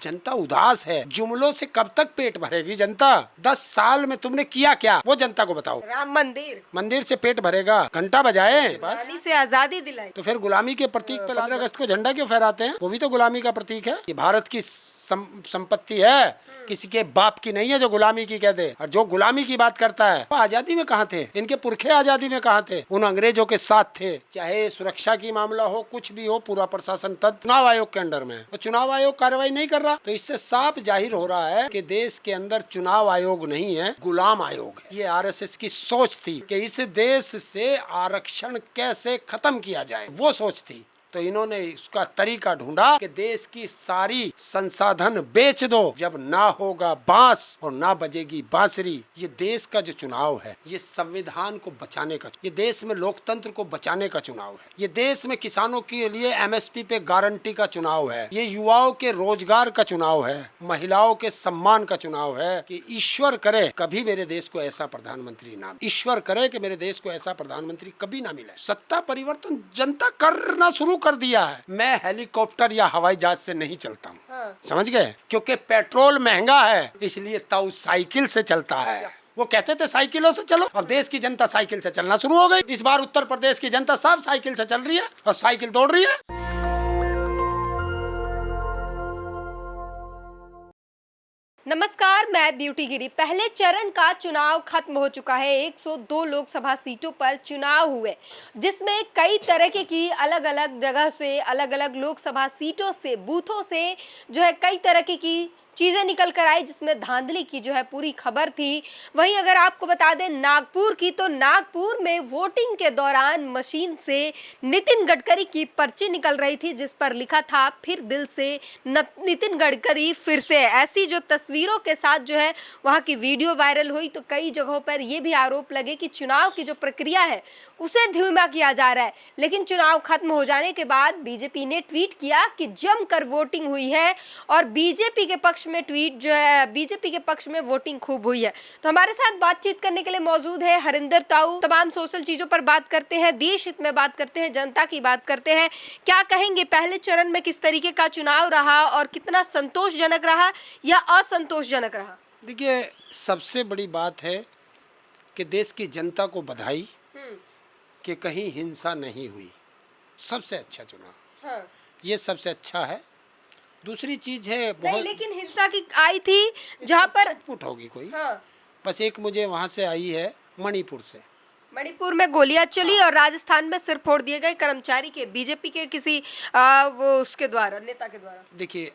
जनता उदास है। जुमलों से कब तक पेट भरेगी जनता? 10 साल में तुमने किया क्या वो जनता को बताओ। राम मंदिर, मंदिर से पेट भरेगा? घंटा बजाए बस। गुलामी से आजादी दिलाई। तो फिर गुलामी के प्रतीक पे 15 अगस्त को झंडा क्यों फहराते हैं? वो भी तो गुलामी का प्रतीक है। ये भारत की संपत्ति है, किसी के बाप की नहीं है जो गुलामी की कह दे। और जो गुलामी की बात करता है वो आजादी में कहाँ थे? इनके पुरखे आजादी में कहाँ थे? उन अंग्रेजों के साथ थे। चाहे सुरक्षा की मामला हो, कुछ भी हो, पूरा प्रशासन तंत्र चुनाव आयोग के अंडर में। तो चुनाव आयोग कार्रवाई नहीं कर रहा, तो इससे साफ जाहिर हो रहा है कि देश के अंदर चुनाव आयोग नहीं है, गुलाम आयोग है। ये आरएसएस की सोच थी कि इस देश से आरक्षण कैसे खत्म किया जाए, वो सोच थी। तो इन्होंने इसका तरीका ढूंढा कि देश की सारी संसाधन बेच दो, जब ना होगा बांस और ना बजेगी बांसुरी। ये देश का जो चुनाव है, ये संविधान को बचाने का, ये देश में लोकतंत्र को बचाने का चुनाव है। ये देश में किसानों के लिए एमएसपी पे गारंटी का चुनाव है। ये युवाओं के रोजगार का चुनाव है, महिलाओं के सम्मान का चुनाव है। कि ईश्वर करे कभी मेरे देश को ऐसा प्रधानमंत्री ना, ईश्वर करे कि मेरे देश को ऐसा प्रधानमंत्री कभी ना मिले। सत्ता परिवर्तन जनता करना शुरू कर दिया है। मैं हेलीकॉप्टर या हवाई जहाज से नहीं चलता हूँ। हाँ। समझ गए? क्योंकि पेट्रोल महंगा है, इसलिए ताऊ साइकिल से चलता है। वो कहते थे साइकिलों से चलो, अब देश की जनता साइकिल से चलना शुरू हो गई। इस बार उत्तर प्रदेश की जनता सब साइकिल से चल रही है और साइकिल दौड़ रही है। नमस्कार, मैं ब्यूटी गिरी। पहले चरण का चुनाव खत्म हो चुका है। 102 लोकसभा सीटों पर चुनाव हुए, जिसमें कई तरह की अलग अलग जगह से, अलग अलग लोकसभा सीटों से, बूथों से जो है कई तरह की चीज़ें निकल कर आई, जिसमें धांधली की जो है पूरी खबर थी। वहीं अगर आपको बता दें नागपुर की, तो नागपुर में वोटिंग के दौरान मशीन से नितिन गडकरी की पर्ची निकल रही थी, जिस पर लिखा था फिर दिल से नितिन गडकरी फिर से। ऐसी जो तस्वीरों के साथ जो है वहाँ की वीडियो वायरल हुई, तो कई जगहों पर यह भी आरोप लगे कि चुनाव की जो प्रक्रिया है उसे धीमा किया जा रहा है। लेकिन चुनाव खत्म हो जाने के बाद बीजेपी ने ट्वीट किया कि जमकर वोटिंग हुई है और बीजेपी के पक्ष में ट्वीट जो है, बीजेपी के पक्ष में वोटिंग खूब हुई है। तो हमारे साथ बातचीत करने के लिए मौजूद है हरिंदर ताऊ। तमाम सोशल चीजों पर बात करते हैं, देश हित में बात करते हैं, जनता की बात करते हैं। क्या कहेंगे, पहले चरण में किस तरीके का चुनाव रहा और कितना संतोषजनक रहा या असंतोषजनक रहा? देखिए, सबसे बड़ी बात है कि देश की जनता को बधाई कि कहीं हिंसा नहीं हुई। सबसे अच्छा चुनाव। हाँ। ये सबसे अच्छा है। दूसरी चीज है बहुत, लेकिन हिंसा की आई थी जहाँ पर छटपुट होगी कोई। हाँ। बस एक मुझे वहाँ से आई है मणिपुर से। मणिपुर में गोलियां चली। हाँ। और राजस्थान में सिर फोड़ दिए गए कर्मचारी के, बीजेपी के किसी वो उसके द्वारा, नेता के द्वारा। देखिए,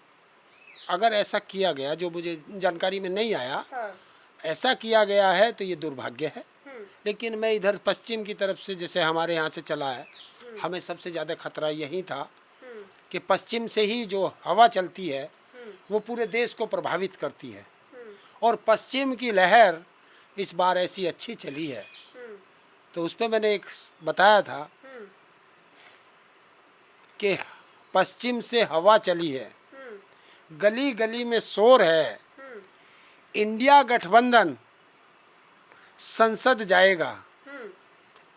अगर ऐसा किया गया जो मुझे जानकारी में नहीं आया, हाँ। ऐसा किया गया है तो ये दुर्भाग्य है। लेकिन मैं इधर पश्चिम की तरफ से, जैसे हमारे यहाँ से चला है, हमें सबसे ज़्यादा खतरा यही था कि पश्चिम से ही जो हवा चलती है वो पूरे देश को प्रभावित करती है। और पश्चिम की लहर इस बार ऐसी अच्छी चली है, तो उस पर मैंने एक बताया था कि पश्चिम से हवा चली है, गली गली में शोर है, इंडिया गठबंधन संसद जाएगा,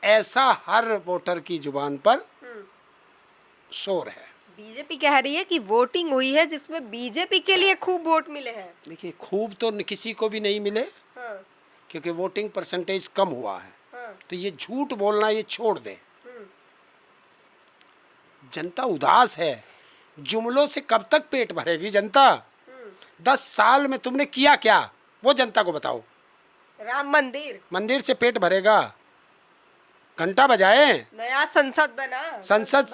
ऐसा हर वोटर की जुबान पर शोर है। बीजेपी कह रही है कि वोटिंग हुई है जिसमें बीजेपी के लिए खूब वोट मिले हैं। देखिए, खूब तो किसी को भी नहीं मिले। हाँ। क्योंकि वोटिंग परसेंटेज कम हुआ है। हाँ। तो ये झूठ बोलना ये छोड़ दे। जनता उदास है। जुमलों से कब तक पेट भरेगी जनता? 10 साल में तुमने किया क्या वो जनता को बताओ। राम मंदिर, मंदिर से पेट भरेगा? घंटा बजाए, नया संसद बना, संसद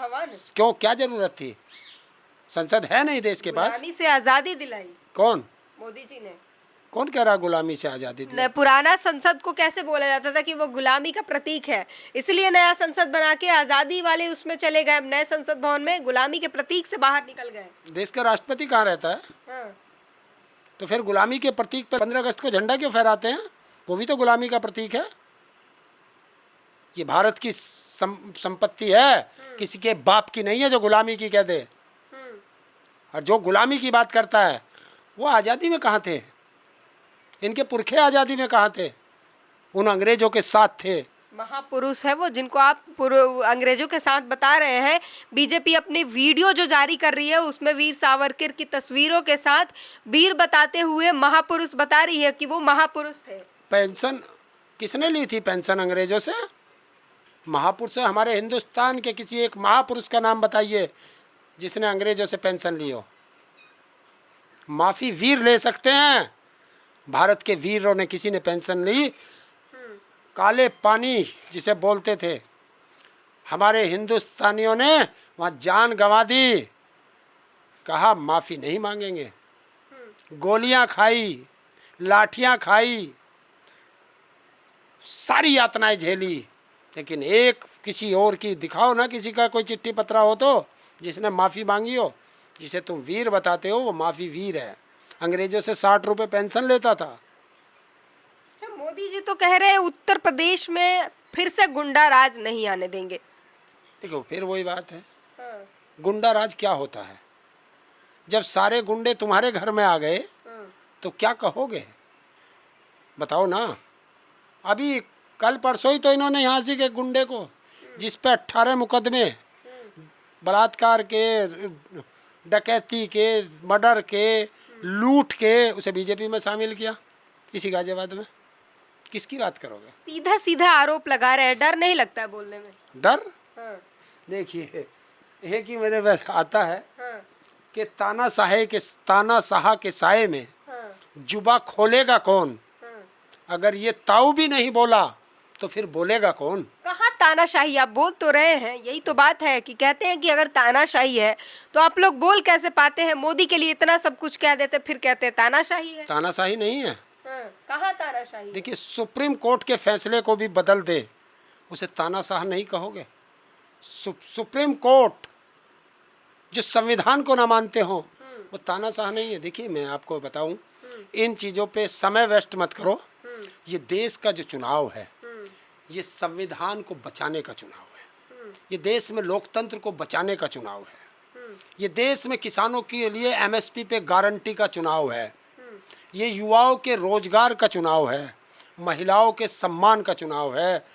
क्यों, क्या जरूरत थी? संसद है नहीं देश के पास। गुलामी से आजादी दिलाई कौन? मोदी जी ने। कौन कह रहा गुलामी से आजादी दिलाई? पुराना संसद को कैसे बोला जाता था कि वो गुलामी का प्रतीक है, इसलिए नया संसद बना के आजादी वाले उसमें चले गए। नए संसद भवन में गुलामी के प्रतीक से बाहर निकल गए। देश का राष्ट्रपति कहाँ रहता है? हाँ। तो फिर गुलामी के प्रतीक पर 15 अगस्त को झंडा क्यों फहराते हैं? वो भी तो गुलामी का प्रतीक है। ये भारत की संपत्ति है, किसी के बाप की नहीं है जो गुलामी की कह दे। और जो गुलामी की बात करता है वो आज़ादी में कहाँ थे? इनके पुरखे आज़ादी में कहाँ थे? उन अंग्रेजों के साथ थे। महापुरुष है वो, जिनको आप अंग्रेजों के साथ बता रहे हैं। बीजेपी अपनी वीडियो जो जारी कर रही है उसमें वीर सावरकर की तस्वीरों के साथ वीर बताते हुए महापुरुष बता रही है कि वो महापुरुष थे। पेंशन किसने ली थी पेंशन अंग्रेजों से? महापुरुष है। हमारे हिंदुस्तान के किसी एक महापुरुष का नाम बताइए जिसने अंग्रेजों से पेंशन ली हो। माफी वीर ले सकते हैं, भारत के वीरों ने किसी ने पेंशन ली? काले पानी जिसे बोलते थे, हमारे हिंदुस्तानियों ने वहाँ जान गंवा दी, कहा माफी नहीं मांगेंगे। गोलियां खाई, लाठियां खाई, सारी यातनाएं झेली, लेकिन एक किसी और की दिखाओ ना, किसी का कोई चिट्ठी पत्रा हो तो जिसने माफ़ी मांगी हो। जिसे तुम वीर बताते हो वो माफ़ी वीर है। अंग्रेजों से 60 रुपये पेंशन लेता था। मोदी जी तो कह रहे हैं उत्तर प्रदेश में फिर से गुंडा राज नहीं आने देंगे। देखो फिर वही बात है, गुंडा राज क्या होता है? जब सारे गुंडे तुम्हारे घर में आ गए तो क्या कहोगे, बताओ ना। अभी कल परसों ही तो इन्होंने यहाँ से के गुंडे को, जिस पे 18 मुकदमे बलात्कार के, डकैती के, मर्डर के, लूट के, उसे बीजेपी में शामिल किया इसी गाजियाबाद में। किसकी बात करोगे? सीधा सीधा आरोप लगा रहे हैं, डर नहीं लगता है बोलने में? डर? देखिए एक ही मेरे पास आता है कि तानाशाह के साए में जुबा खोलेगा कौन? अगर ये ताऊ भी नहीं बोला तो फिर बोलेगा कौन? कहाँ तानाशाही? आप बोल तो रहे हैं, यही तो बात है कि कहते हैं कि अगर तानाशाही है तो आप लोग बोल कैसे पाते हैं? मोदी के लिए इतना सब कुछ कह देते फिर कहते हैं तानाशाही है। तानाशाही नहीं है। कहाँ तानाशाही? देखिए सुप्रीम कोर्ट के फैसले को भी बदल दे, उसे तानाशाह नहीं कहोगे। सुप्रीम कोर्ट जो संविधान को ना मानते हो वो तानाशाह नहीं है। देखिए मैं आपको बताऊं, इन चीज़ों पे समय वेस्ट मत करो। ये देश का जो चुनाव है ये संविधान को बचाने का चुनाव है, ये देश में लोकतंत्र को बचाने का चुनाव है, ये देश में किसानों के लिए एमएसपी पे गारंटी का चुनाव है, ये युवाओं के रोजगार का चुनाव है, महिलाओं के सम्मान का चुनाव है,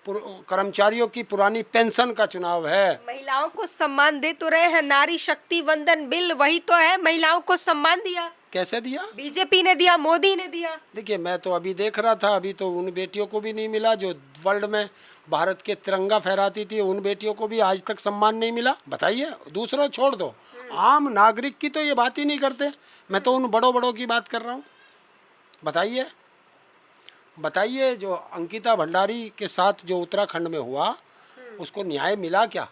कर्मचारियों की पुरानी पेंशन का चुनाव है। महिलाओं को सम्मान दे तो रहे हैं, नारी शक्ति वंदन बिल वही तो है, महिलाओं को सम्मान दिया। कैसे दिया? बीजेपी ने दिया, मोदी ने दिया। देखिए मैं तो अभी देख रहा था, अभी तो उन बेटियों को भी नहीं मिला जो वर्ल्ड में भारत के तिरंगा फहराती थी, उन बेटियों को भी आज तक सम्मान नहीं मिला। बताइए, दूसरों छोड़ दो, आम नागरिक की तो ये बात ही नहीं करते। मैं तो उन बड़ों की बात कर रहा हूँ। बताइए जो अंकिता भंडारी के साथ जो उत्तराखंड में हुआ उसको न्याय मिला क्या?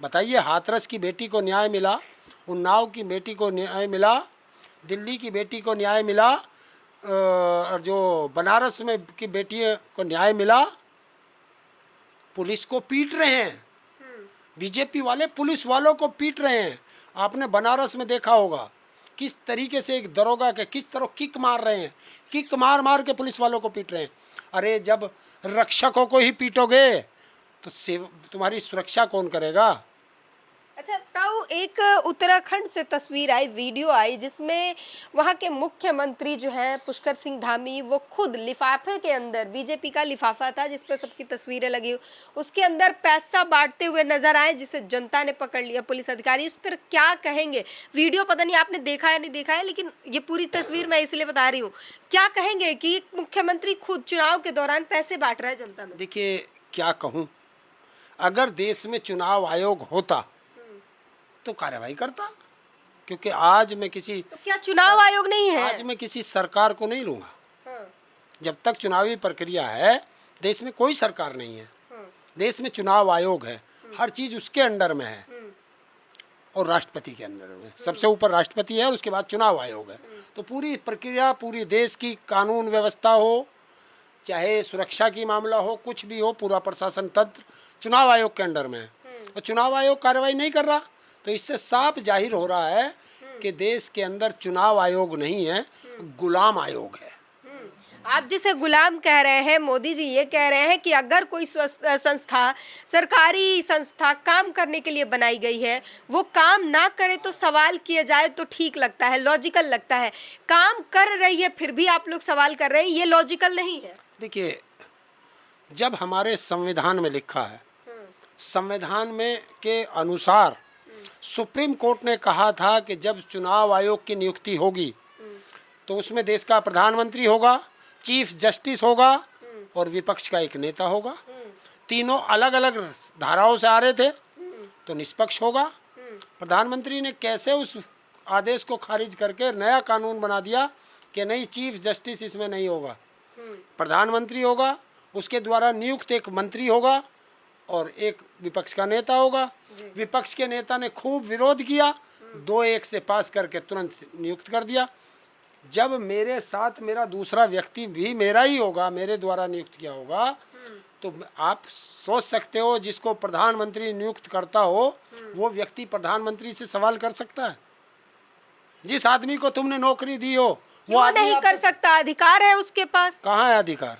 बताइए, हाथरस की बेटी को न्याय मिला, उन्नाव की बेटी को न्याय मिला, दिल्ली की बेटी को न्याय मिला, और जो बनारस में की बेटी को न्याय मिला। पुलिस को पीट रहे हैं, बीजेपी वाले पुलिस वालों को पीट रहे हैं। आपने बनारस में देखा होगा किस तरीके से एक दरोगा के किस तरह किक मार रहे हैं, किक मार मार के पुलिस वालों को पीट रहे हैं। अरे जब रक्षकों को ही पीटोगे तो तुम्हारी सुरक्षा कौन करेगा? अच्छा ताऊ, एक उत्तराखंड से तस्वीर आई, वीडियो आई, जिसमें वहाँ के मुख्यमंत्री जो हैं पुष्कर सिंह धामी, वो खुद लिफाफे के अंदर, बीजेपी का लिफाफा था जिस पर सबकी तस्वीरें लगी, उसके अंदर पैसा बांटते हुए नजर आए, जिसे जनता ने पकड़ लिया, पुलिस अधिकारी। इस पर क्या कहेंगे? वीडियो पता नहीं आपने देखा है नहीं देखा है, लेकिन ये पूरी तस्वीर मैं इसलिए बता रही हूँ। क्या कहेंगे कि मुख्यमंत्री खुद चुनाव के दौरान पैसे बांट रहा है जनता में? देखिए क्या कहूँ, अगर देश में चुनाव आयोग होता तो कार्रवाई करता, क्योंकि आज मैं किसी तो क्या चुनाव आयोग नहीं है? आज मैं किसी सरकार को नहीं लूँगा। जब तक चुनावी प्रक्रिया है, देश में कोई सरकार नहीं है, देश में चुनाव आयोग है, हर चीज़ उसके अंडर में है और राष्ट्रपति के अंडर में। सबसे ऊपर राष्ट्रपति है और उसके बाद चुनाव आयोग है। तो पूरी प्रक्रिया, पूरी देश की कानून व्यवस्था हो, चाहे सुरक्षा की मामला हो, कुछ भी हो, पूरा प्रशासन तंत्र चुनाव आयोग के अंडर में है। और चुनाव आयोग कार्रवाई नहीं कर रहा, तो इससे साफ जाहिर हो रहा है कि देश के अंदर चुनाव आयोग नहीं है, गुलाम आयोग है। आप जिसे गुलाम कह रहे हैं, मोदी जी ये कह रहे हैं कि अगर कोई संस्था, सरकारी संस्था काम करने के लिए बनाई गई है, वो काम ना करे तो सवाल किया जाए तो ठीक लगता है, लॉजिकल लगता है। काम कर रही है फिर भी आप लोग सवाल कर रहे हैं, ये लॉजिकल नहीं है। देखिए जब हमारे संविधान में लिखा है, संविधान में के अनुसार सुप्रीम कोर्ट ने कहा था कि जब चुनाव आयोग की नियुक्ति होगी तो उसमें देश का प्रधानमंत्री होगा, चीफ जस्टिस होगा और विपक्ष का एक नेता होगा। तीनों अलग अलग धाराओं से आ रहे थे तो निष्पक्ष होगा। प्रधानमंत्री ने कैसे उस आदेश को खारिज करके नया कानून बना दिया कि नहीं, चीफ जस्टिस इसमें नहीं होगा, प्रधानमंत्री होगा, उसके द्वारा नियुक्त एक मंत्री होगा और एक विपक्ष का नेता होगा। विपक्ष के नेता ने खूब विरोध किया, 2-1 से पास करके तुरंत नियुक्त कर दिया। जब मेरे साथ मेरा दूसरा व्यक्ति भी मेरा ही होगा, मेरे द्वारा नियुक्त किया होगा, तो आप सोच सकते हो जिसको प्रधानमंत्री नियुक्त करता हो वो व्यक्ति प्रधानमंत्री से सवाल कर सकता है? जिस आदमी को तुमने नौकरी दी हो वो आदमी नहीं कर सकता, अधिकार है उसके पास। कहाँ है अधिकार?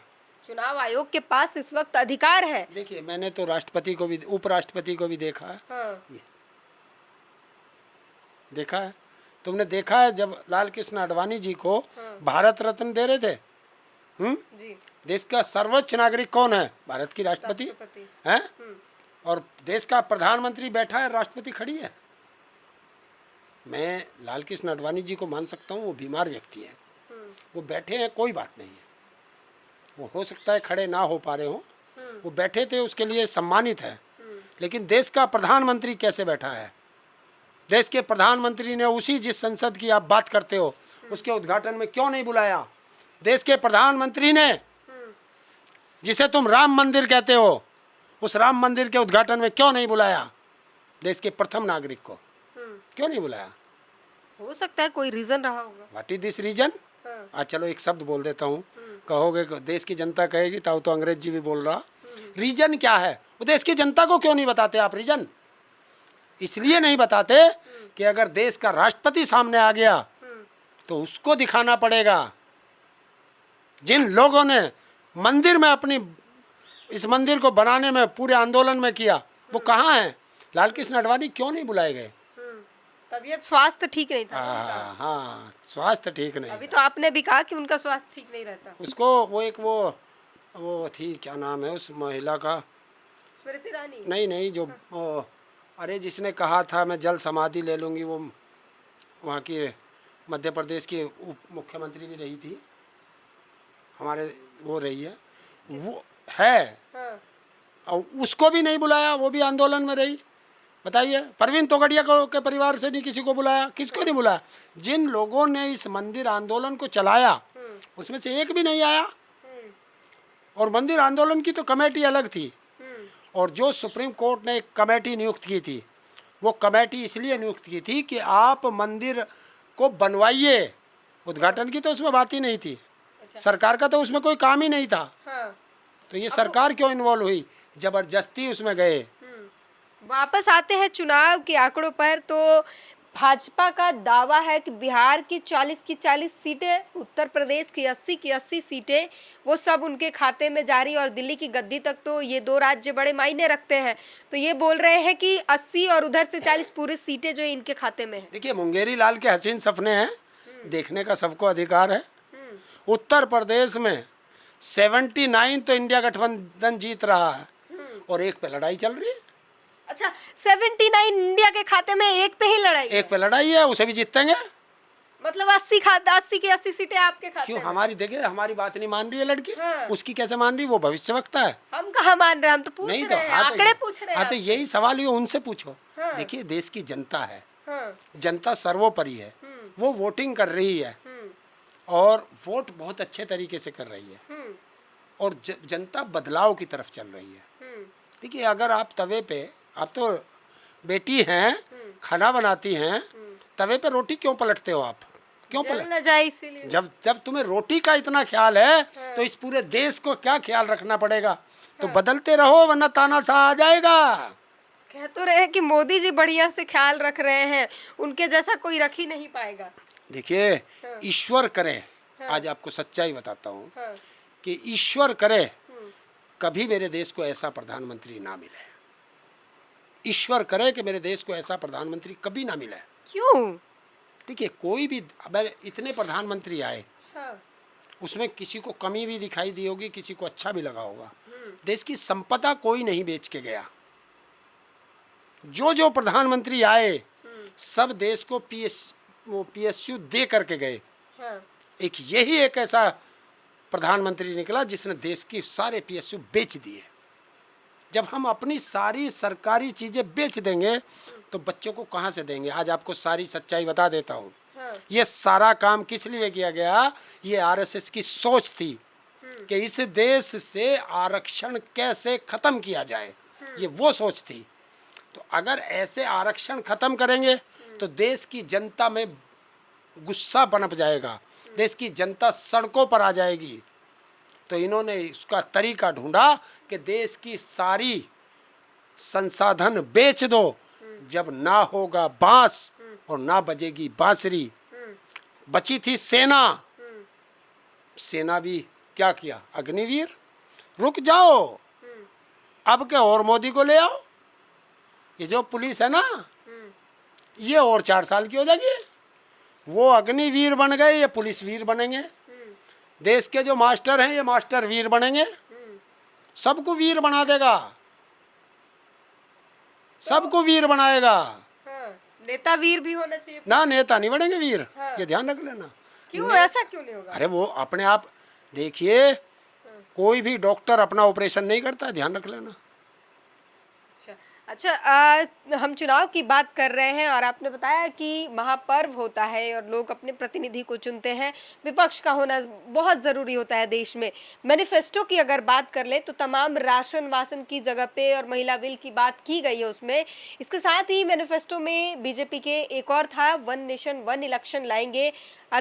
चुनाव आयोग के पास इस वक्त अधिकार है। देखिए, मैंने तो राष्ट्रपति को भी, उपराष्ट्रपति को भी देखा है। देखा है, तुमने देखा है जब लाल कृष्ण आडवाणी जी को भारत रत्न दे रहे थे। जी। देश का सर्वोच्च नागरिक कौन है? भारत की राष्ट्रपति है। और देश का प्रधानमंत्री बैठा है, राष्ट्रपति खड़ी है। मैं लाल कृष्ण आडवाणी जी को मान सकता हूँ, वो बीमार व्यक्ति है, वो बैठे हैं, कोई बात नहीं है। वो हो सकता है खड़े ना हो पा रहे हो, वो बैठे थे, उसके लिए सम्मानित है। लेकिन देश का प्रधानमंत्री कैसे बैठा है? देश के प्रधानमंत्री ने उसी जिस संसद की आप बात करते हो उसके उद्घाटन में क्यों नहीं बुलाया? देश के प्रधानमंत्री ने जिसे तुम राम मंदिर कहते हो, उस राम मंदिर के उद्घाटन में क्यों नहीं बुलाया? देश के प्रथम नागरिक को क्यों नहीं बुलाया? हो सकता है कोई रीजन रहा होगा। What is this reason? आज चलो एक शब्द बोल देता हूँ, कहोगे देश की जनता कहेगी तो अंग्रेज जी भी बोल रहा। रीजन क्या है? वो देश की जनता को क्यों नहीं बताते आप रीजन? इसलिए नहीं बताते कि अगर देश का राष्ट्रपति सामने आ गया तो उसको दिखाना पड़ेगा। जिन लोगों ने मंदिर में अपनी इस मंदिर को बनाने में पूरे आंदोलन में किया, वो कहाँ हैं? लाल कृष्ण आडवाणी क्यों नहीं बुलाए गए? तबीयत, स्वास्थ्य ठीक नहीं था। हाँ, स्वास्थ्य ठीक नहीं। अभी तो आपने भी कहा कि उनका स्वास्थ्य ठीक नहीं रहता। उसको वो एक वो थी, क्या नाम है उस महिला का? स्मृति ईरानी? नहीं, जो अरे जिसने कहा था मैं जल समाधि ले लूँगी, वो वहाँ की मध्य प्रदेश की उप मुख्यमंत्री भी रही थी हमारे, वो रही है, वो है। और उसको भी नहीं बुलाया, वो भी आंदोलन में रही। बताइए, परवीन तोगड़िया को के परिवार से नहीं किसी को बुलाया, किसको नहीं बुलाया? जिन लोगों ने इस मंदिर आंदोलन को चलाया उसमें से एक भी नहीं आया। और मंदिर आंदोलन की तो कमेटी अलग थी, और जो सुप्रीम कोर्ट ने एक कमेटी नियुक्त की थी, वो कमेटी इसलिए नियुक्त की थी कि आप मंदिर को बनवाइए, उद्घाटन की तो उसमें बात ही नहीं थी। सरकार का तो उसमें कोई काम ही नहीं था। तो ये सरकार क्यों इन्वॉल्व हुई? जबरदस्ती उसमें गए। वापस आते हैं चुनाव के आंकड़ों पर, तो भाजपा का दावा है कि बिहार की 40 की 40 सीटें, उत्तर प्रदेश की 80 की 80 सीटें, वो सब उनके खाते में जारी, और दिल्ली की गद्दी तक तो ये 2 राज्य बड़े मायने रखते हैं। तो ये बोल रहे हैं कि 80 और उधर से 40 पूरी सीटें जो इनके खाते में है। देखिए, मुंगेरी लाल के हसीन सपने हैं, देखने का सबको अधिकार है। उत्तर प्रदेश में 79 तो इंडिया गठबंधन जीत रहा है और 1 पे लड़ाई चल रही है। अच्छा, 79 इंडिया के खाते में, 1 पे ही लड़ाई? 1 पे लड़ाई है, उसे भी जीतेंगे। मतलब 80 की 80 सीटें आपके खाते क्यों? में? हमारी, देखिए, हमारी बात नहीं मान रही है लड़की। उसकी कैसे मान रही? वो भविष्यवक्ता है। हम कहाँ मान रहे हैं, हम तो पूछ नहीं रहे तो हैं, आंकड़े पूछ रहे हैं। हाँ, तो यही सवाल ही उनसे पूछो। देखिए, देश की जनता है, जनता सर्वोपरि है, वो वोटिंग कर रही है और वोट बहुत अच्छे तरीके से कर रही है, और जनता बदलाव की तरफ चल रही है। देखिए, अगर आप तवे पे, आप तो बेटी हैं, खाना बनाती हैं, तवे पे रोटी क्यों पलटते हो आप? क्यों जल न जाए इसीलिए। जब तुम्हें रोटी का इतना ख्याल है तो इस पूरे देश को क्या ख्याल रखना पड़ेगा? तो बदलते रहो, वरना तानाशाह आ जाएगा। कह तो रहे हैं कि मोदी जी बढ़िया से ख्याल रख रहे हैं, उनके जैसा कोई रख ही नहीं पाएगा। देखिए, ईश्वर करे, आज आपको सच्चाई बताता हूँ कि ईश्वर करे कभी मेरे देश को ऐसा प्रधानमंत्री ना मिले। ईश्वर करे कि मेरे देश को ऐसा प्रधानमंत्री कभी ना मिले। क्यों? देखिए, कोई भी, अब इतने प्रधानमंत्री आए, उसमें किसी को कमी भी दिखाई दी होगी, किसी को अच्छा भी लगा होगा। देश की संपदा कोई नहीं बेच के गया। जो प्रधानमंत्री आए सब देश को PSU दे करके गए। हाँ। यही एक ऐसा प्रधानमंत्री निकला जिसने देश की सारे PSU बेच दिए। जब हम अपनी सारी सरकारी चीजें बेच देंगे तो बच्चों को कहाँ से देंगे? आज आपको सारी सच्चाई बता देता हूँ। हाँ। ये सारा काम किस लिए किया गया? ये RSS की सोच थी कि इस देश से आरक्षण कैसे खत्म किया जाए, ये वो सोच थी। तो अगर ऐसे आरक्षण खत्म करेंगे तो देश की जनता में गुस्सा पनप जाएगा, देश की जनता सड़कों पर आ जाएगी। तो इन्होंने इसका तरीका ढूंढा कि देश की सारी संसाधन बेच दो, जब ना होगा बांस और ना बजेगी बांसुरी। बची थी सेना, सेना भी क्या किया? अग्निवीर। रुक जाओ, अब के और मोदी को ले आओ। ये जो पुलिस है ना, ये और 4 साल की हो जाएगी। वो अग्निवीर बन गए, ये पुलिस वीर बनेंगे। देश के जो मास्टर हैं ये मास्टर वीर बनेंगे। सबको वीर बना देगा, सबको वीर बनाएगा। हाँ। नेता वीर भी होना चाहिए ना, नेता नहीं बनेंगे वीर। हाँ। ये ध्यान रख लेना। क्यों? ऐसा क्यों नहीं होगा? अरे वो अपने आप देखिए, कोई भी डॉक्टर अपना ऑपरेशन नहीं करता है, ध्यान रख लेना। अच्छा, हम चुनाव की बात कर रहे हैं और आपने बताया कि महापर्व होता है और लोग अपने प्रतिनिधि को चुनते हैं। विपक्ष का होना बहुत ज़रूरी होता है देश में। मैनिफेस्टो की अगर बात कर ले तो तमाम राशन वासन की जगह पे और महिला बिल की बात की गई है उसमें। इसके साथ ही मैनिफेस्टो में बीजेपी के एक और था, 1 नेशन 1 इलेक्शन लाएंगे।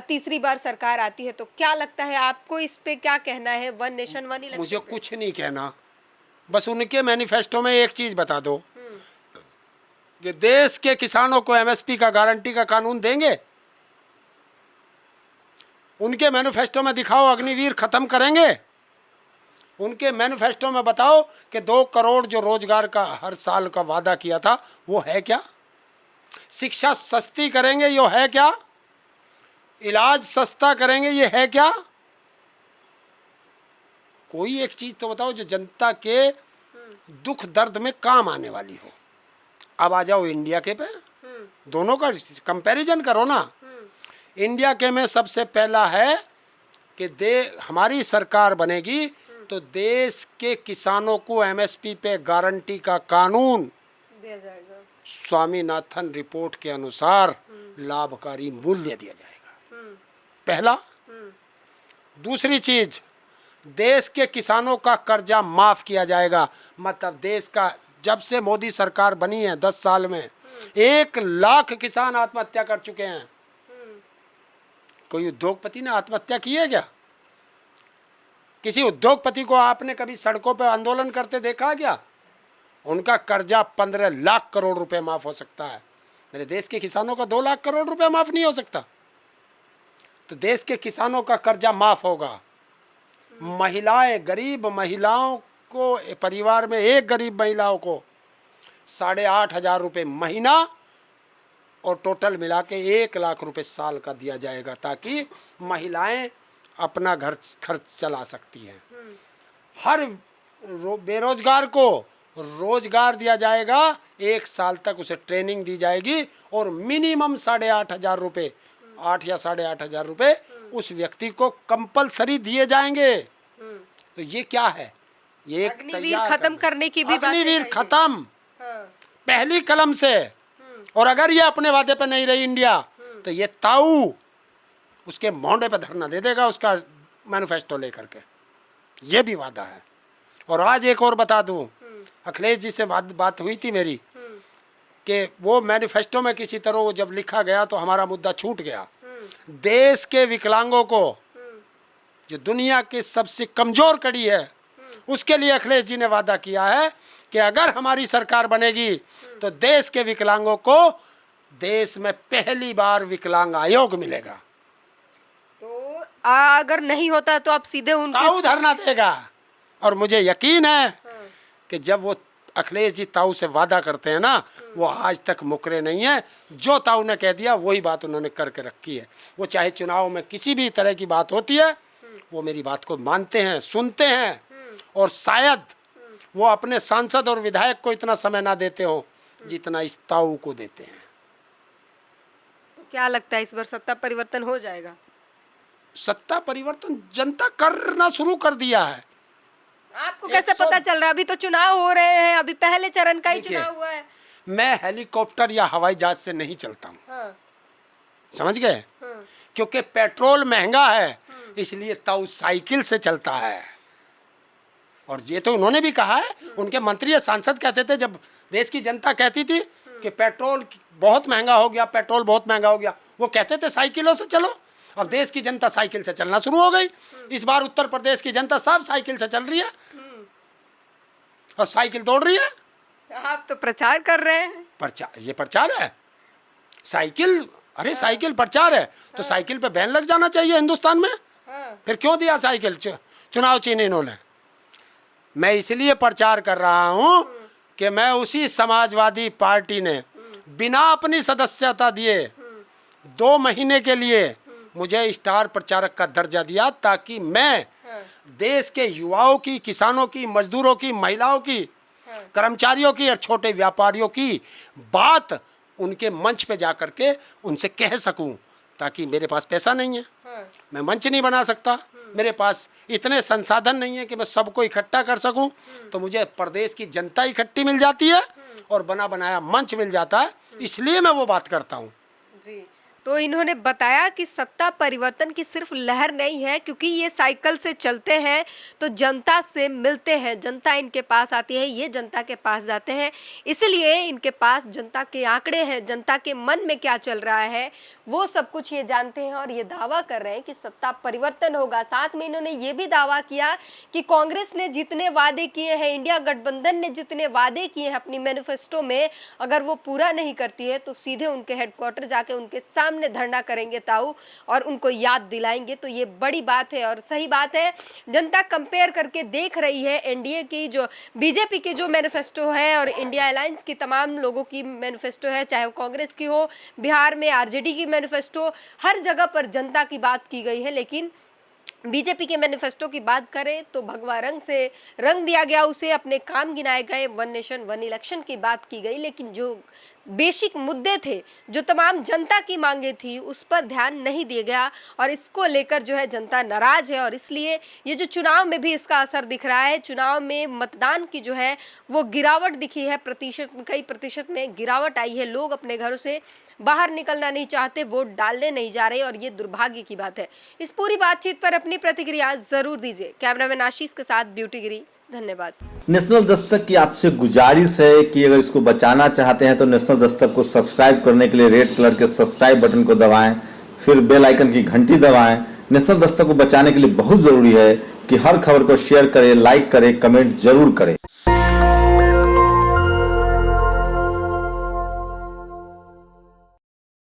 तीसरी बार सरकार आती है तो क्या लगता है आपको, इस पे क्या कहना है 1 नेशन 1 इलेक्शन? मुझे कुछ नहीं कहना, बस उनके मैनिफेस्टो में एक चीज बता दो कि देश के किसानों को MSP का गारंटी का कानून देंगे। उनके मैनिफेस्टो में दिखाओ अग्निवीर खत्म करेंगे। उनके मैनिफेस्टो में बताओ कि 2 करोड़ जो रोजगार का हर साल का वादा किया था वो है क्या? शिक्षा सस्ती करेंगे, यो है क्या? इलाज सस्ता करेंगे, ये है क्या? कोई एक चीज तो बताओ जो जनता के दुख दर्द में काम आने वाली हो। अब आ जाओ इंडिया के पे, दोनों का कंपैरिजन करो ना। इंडिया के में सबसे पहला है कि हमारी सरकार बनेगी तो देश के किसानों को MSP पे गारंटी का कानून दिया जाएगा। स्वामीनाथन रिपोर्ट के अनुसार लाभकारी मूल्य दिया जाएगा, पहला। दूसरी चीज, देश के किसानों का कर्जा माफ किया जाएगा। मतलब देश का जब से मोदी सरकार बनी है 10 साल में 1 लाख किसान आत्महत्या कर चुके हैं। कोई उद्योगपति ने आत्महत्या की है क्या? किसी उद्योगपति को आपने कभी सड़कों पर आंदोलन करते देखा क्या? उनका कर्जा 15 लाख करोड़ रुपए माफ हो सकता है। मेरे देश के किसानों का 2 लाख करोड़ रुपए माफ नहीं हो सकता। तो देश के किसानों का कर्जा माफ होगा। महिलाएं, गरीब महिलाओं को, परिवार में एक गरीब महिलाओं को 8,500 रुपये महीना और टोटल मिला के 1 लाख रुपए साल का दिया जाएगा, ताकि महिलाएं अपना घर खर्च चला सकती हैं। हर बेरोजगार को रोजगार दिया जाएगा, 1 साल तक उसे ट्रेनिंग दी जाएगी और मिनिमम 8,500 रुपये, 8 या 8,500 रुपये उस व्यक्ति को कंपलसरी दिए जाएंगे। तो ये क्या है? ये अग्निवीर खत्म करने की भी बात है। अग्निवीर खत्म पहली कलम से। और अगर ये अपने वादे पे नहीं रही इंडिया तो ये ताऊ उसके मोंडे पे धरना दे देगा उसका मैनिफेस्टो लेकर के। ये भी वादा है। और आज एक और बता दूं, अखिलेश जी से बात हुई थी मेरी कि वो मैनिफेस्टो में किसी तरह वो जब लिखा गया तो हमारा मुद्दा छूट गया। देश के विकलांगों को, जो दुनिया की सबसे कमजोर कड़ी है, उसके लिए अखिलेश जी ने वादा किया है कि अगर हमारी सरकार बनेगी तो देश के विकलांगों को देश में पहली बार विकलांग आयोग मिलेगा। तो अगर नहीं होता तो आप सीधे उनके ताऊ धरना देगा। और मुझे यकीन है कि जब वो अखिलेश जी ताऊ से वादा करते हैं ना, वो आज तक मुकरे नहीं है। जो ताऊ ने कह दिया वही बात उन्होंने करके रखी है। वो चाहे चुनाव में किसी भी तरह की बात होती है, वो मेरी बात को मानते हैं, सुनते हैं और शायद वो अपने सांसद और विधायक को इतना समय ना देते हो जितना इस ताऊ को देते हैं। तो क्या लगता है इस बार सत्ता परिवर्तन हो जाएगा? सत्ता परिवर्तन जनता करना शुरू कर दिया है। आपको कैसे पता चल रहा है? अभी तो चुनाव हो रहे हैं, अभी पहले चरण का ही देखिए, चुनाव हुआ है। मैं हेलीकॉप्टर या हवाई जहाज से नहीं चलता हूँ, हाँ, समझ गए? हाँ, क्योंकि पेट्रोल महंगा है, इसलिए ताऊ साइकिल से चलता है। और ये तो उन्होंने भी कहा है, उनके मंत्री या सांसद कहते थे, जब देश की जनता कहती थी कि पेट्रोल बहुत महंगा हो गया, पेट्रोल बहुत महंगा हो गया, वो कहते थे साइकिलों से चलो। अब देश की जनता साइकिल से चलना शुरू हो गई। इस बार उत्तर प्रदेश की जनता सब साइकिल से चल रही है और साइकिल दौड़ रही है। आप तो प्रचार कर रहे हैं। प्रचार, ये प्रचार है? साइकिल, अरे साइकिल प्रचार है तो साइकिल पे बैन लग जाना चाहिए हिंदुस्तान में। फिर क्यों दिया साइकिल? चुनाव छीने इन्होंने। मैं इसलिए प्रचार कर रहा हूं कि मैं उसी समाजवादी पार्टी ने बिना अपनी सदस्यता दिए 2 महीने के लिए मुझे स्टार प्रचारक का दर्जा दिया, ताकि मैं देश के युवाओं की, किसानों की, मजदूरों की, महिलाओं की, कर्मचारियों की और छोटे व्यापारियों की बात उनके मंच पे जा कर के उनसे कह सकूं। ताकि मेरे पास पैसा नहीं है, मैं मंच नहीं बना सकता, मेरे पास इतने संसाधन नहीं है कि मैं सबको इकट्ठा कर सकूं, तो मुझे प्रदेश की जनता इकट्ठी मिल जाती है और बना बनाया मंच मिल जाता है, इसलिए मैं वो बात करता हूं। जी, तो इन्होंने बताया कि सत्ता परिवर्तन की सिर्फ लहर नहीं है, क्योंकि ये साइकिल से चलते हैं तो जनता से मिलते हैं, जनता इनके पास आती है, ये जनता के पास जाते हैं, इसलिए इनके पास जनता के आंकड़े हैं, जनता के मन में क्या चल रहा है वो सब कुछ ये जानते हैं और ये दावा कर रहे हैं कि सत्ता परिवर्तन होगा। साथ में इन्होंने ये भी दावा किया कि कांग्रेस ने जितने वादे किए हैं, इंडिया गठबंधन ने जितने वादे किए हैं अपनी मैनिफेस्टो में, अगर वो पूरा नहीं करती है तो सीधे उनके हेडक्वार्टर जाके उनके सामने धरना करेंगे ताऊ और उनको याद दिलाएंगे। तो ये बड़ी बात है और सही बात है। जनता कंपेयर करके देख रही है एनडीए की, जो बीजेपी की जो मैनिफेस्टो है और इंडिया अलायंस की तमाम लोगों की मैनिफेस्टो है, चाहे वो कांग्रेस की हो, बिहार में आरजेडी की मैनिफेस्टो, हर जगह पर जनता की बात की गई है। लेकिन बीजेपी के मैनिफेस्टो की बात करें तो भगवा रंग से रंग दिया गया उसे, अपने काम गिनाए गए, 1 नेशन 1 इलेक्शन की बात की गई, लेकिन जो बेसिक मुद्दे थे, जो तमाम जनता की मांगे थी, उस पर ध्यान नहीं दिया गया और इसको लेकर जो है जनता नाराज है। और इसलिए ये जो चुनाव में भी इसका असर दिख रहा है, चुनाव में मतदान की जो है वो गिरावट दिखी है, कई प्रतिशत में गिरावट आई है। लोग अपने घरों से बाहर निकलना नहीं चाहते, वोट डालने नहीं जा रहे और ये दुर्भाग्य की बात है। इस पूरी बातचीत पर अपनी प्रतिक्रिया जरूर दीजिए। कैमरामैन आशीष के साथ ब्यूटी गिरी, धन्यवाद। नेशनल दस्तक की आपसे गुजारिश है कि अगर इसको बचाना चाहते हैं तो नेशनल दस्तक को सब्सक्राइब करने के लिए रेड कलर के सब्सक्राइब बटन को दबाएं, फिर बेल आइकन की घंटी दबाएं। नेशनल दस्तक को बचाने के लिए बहुत जरूरी है कि हर खबर को शेयर करें, लाइक करें, कमेंट जरूर करें।